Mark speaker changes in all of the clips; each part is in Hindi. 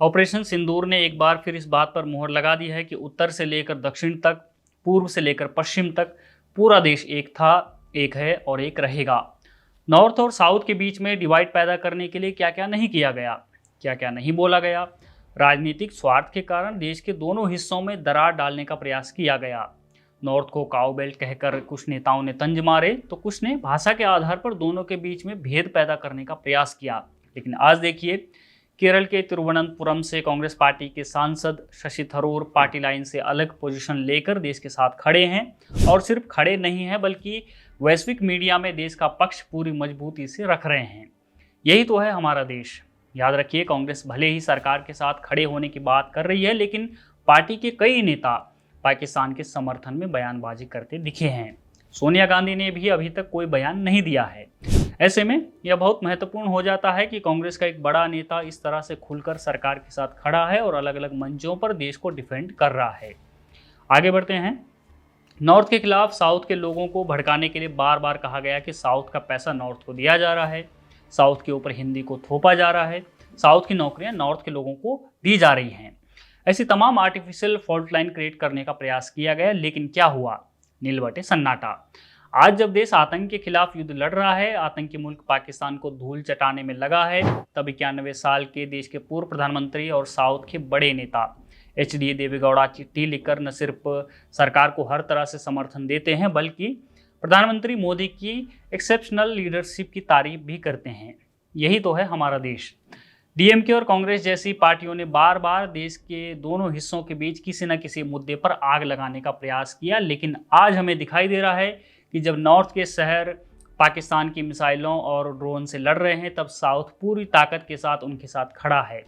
Speaker 1: ऑपरेशन सिंदूर ने एक बार फिर इस बात पर मुहर लगा दी है कि उत्तर से लेकर दक्षिण तक, पूर्व से लेकर पश्चिम तक पूरा देश एक था, एक है और एक रहेगा। नॉर्थ और साउथ के बीच में डिवाइड पैदा करने के लिए क्या क्या नहीं किया गया, क्या क्या नहीं बोला गया। राजनीतिक स्वार्थ के कारण देश के दोनों हिस्सों में दरार डालने का प्रयास किया गया। नॉर्थ को काउ बेल्ट कहकर कुछ नेताओं ने तंज मारे, तो कुछ ने भाषा के आधार पर दोनों के बीच में भेद पैदा करने का प्रयास किया। लेकिन आज देखिए, केरल के तिरुवनंतपुरम से कांग्रेस पार्टी के सांसद शशि थरूर पार्टी लाइन से अलग पोजीशन लेकर देश के साथ खड़े हैं, और सिर्फ खड़े नहीं हैं बल्कि वैश्विक मीडिया में देश का पक्ष पूरी मजबूती से रख रहे हैं। यही तो है हमारा देश। याद रखिए, कांग्रेस भले ही सरकार के साथ खड़े होने की बात कर रही है, लेकिन पार्टी के कई नेता पाकिस्तान के समर्थन में बयानबाजी करते दिखे हैं। सोनिया गांधी ने भी अभी तक कोई बयान नहीं दिया है। ऐसे में यह बहुत महत्वपूर्ण हो जाता है कि कांग्रेस का एक बड़ा नेता इस तरह से खुलकर सरकार के साथ खड़ा है और अलग अलग मंचों पर देश को डिफेंड कर रहा है। आगे बढ़ते हैं। नॉर्थ के खिलाफ साउथ के लोगों को भड़काने के लिए बार बार कहा गया कि साउथ का पैसा नॉर्थ को दिया जा रहा है, साउथ के ऊपर हिंदी को थोपा जा रहा है, साउथ की नौकरियां नॉर्थ के लोगों को दी जा रही हैं। ऐसी तमाम आर्टिफिशियल फॉल्ट लाइन क्रिएट करने का प्रयास किया गया, लेकिन क्या हुआ? नील बटे सन्नाटा। आज जब देश आतंक के खिलाफ युद्ध लड़ रहा है, आतंकी मुल्क पाकिस्तान को धूल चटाने में लगा है, तब 91 साल के देश के पूर्व प्रधानमंत्री और साउथ के बड़े नेता HD देवेगौड़ा चिट्ठी लिखकर न सिर्फ सरकार को हर तरह से समर्थन देते हैं, बल्कि प्रधानमंत्री मोदी की एक्सेप्शनल लीडरशिप की तारीफ भी करते हैं। यही तो है हमारा देश। DMK और कांग्रेस जैसी पार्टियों ने बार बार देश के दोनों हिस्सों के बीच किसी न किसी मुद्दे पर आग लगाने का प्रयास किया, लेकिन आज हमें दिखाई दे रहा है कि जब नॉर्थ के शहर पाकिस्तान की मिसाइलों और ड्रोन से लड़ रहे हैं, तब साउथ पूरी ताकत के साथ उनके साथ खड़ा है।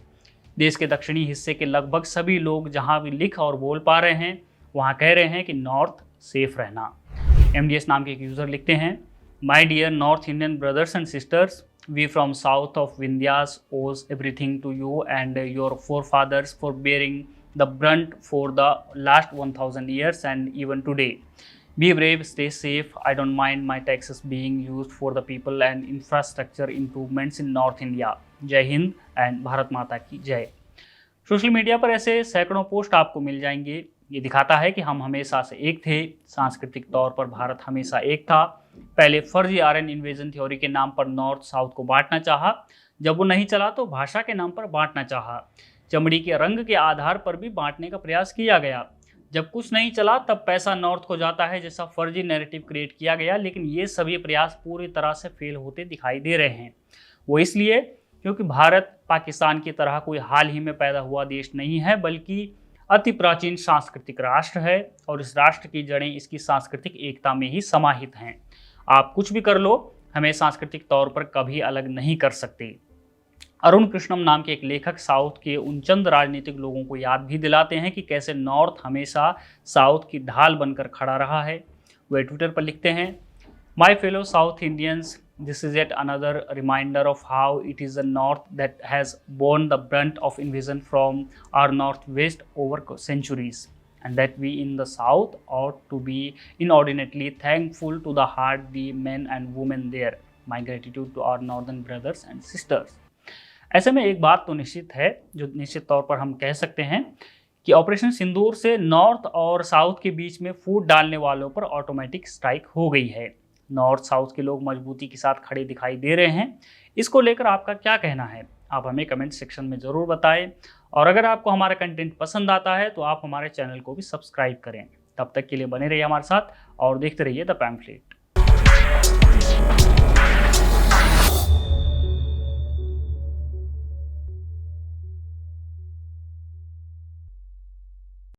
Speaker 1: देश के दक्षिणी हिस्से के लगभग सभी लोग जहां भी लिख और बोल पा रहे हैं, वहां कह रहे हैं कि नॉर्थ सेफ रहना। MDS नाम के एक यूज़र लिखते हैं, my dear north Indian brothers and sisters, we from south of Vindhyas owes everything to you and your forefathers for bearing the brunt for the last 1000 years and even today. Be brave, stay safe. I don't mind my taxes being used for the people and infrastructure improvements in North India. जय हिंद एंड भारत माता की जय। सोशल मीडिया पर ऐसे सैकड़ों पोस्ट आपको मिल जाएंगे। ये दिखाता है कि हम हमेशा से एक थे, सांस्कृतिक तौर पर भारत हमेशा एक था। पहले फर्जी आर्यन इन्वेजन थ्योरी के नाम पर नॉर्थ साउथ को बांटना चाहा, जब वो नहीं चला तो भाषा के नाम पर बांटना चाहा, चमड़ी के रंग के आधार पर भी बांटने का प्रयास किया गया। जब कुछ नहीं चला तब पैसा नॉर्थ को जाता है जैसा फर्जी नैरेटिव क्रिएट किया गया, लेकिन ये सभी प्रयास पूरी तरह से फेल होते दिखाई दे रहे हैं। वो इसलिए क्योंकि भारत पाकिस्तान की तरह कोई हाल ही में पैदा हुआ देश नहीं है, बल्कि अति प्राचीन सांस्कृतिक राष्ट्र है, और इस राष्ट्र की जड़ें इसकी सांस्कृतिक एकता में ही समाहित हैं। आप कुछ भी कर लो, हमें सांस्कृतिक तौर पर कभी अलग नहीं कर सकते। अरुण कृष्णम नाम के एक लेखक साउथ के उन चंद राजनीतिक लोगों को याद भी दिलाते हैं कि कैसे नॉर्थ हमेशा साउथ की ढाल बनकर खड़ा रहा है। वे ट्विटर पर लिखते हैं, my fellow south Indians, this is yet another reminder of how it is the north that has borne the brunt of invasion from our northwest over centuries, and that we in the south ought to be inordinately thankful to the hardy men and women there. My gratitude to our northern brothers and sisters. ऐसे में एक बात तो निश्चित है, जो निश्चित तौर पर हम कह सकते हैं कि ऑपरेशन सिंदूर से नॉर्थ और साउथ के बीच में फूट डालने वालों पर ऑटोमेटिक स्ट्राइक हो गई है। नॉर्थ साउथ के लोग मजबूती के साथ खड़े दिखाई दे रहे हैं। इसको लेकर आपका क्या कहना है? आप हमें कमेंट सेक्शन में ज़रूर बताएं, और अगर आपको हमारा कंटेंट पसंद आता है तो आप हमारे चैनल को भी सब्सक्राइब करें। तब तक के लिए बने रहिए हमारे साथ और देखते रहिए द पैम्फलेट।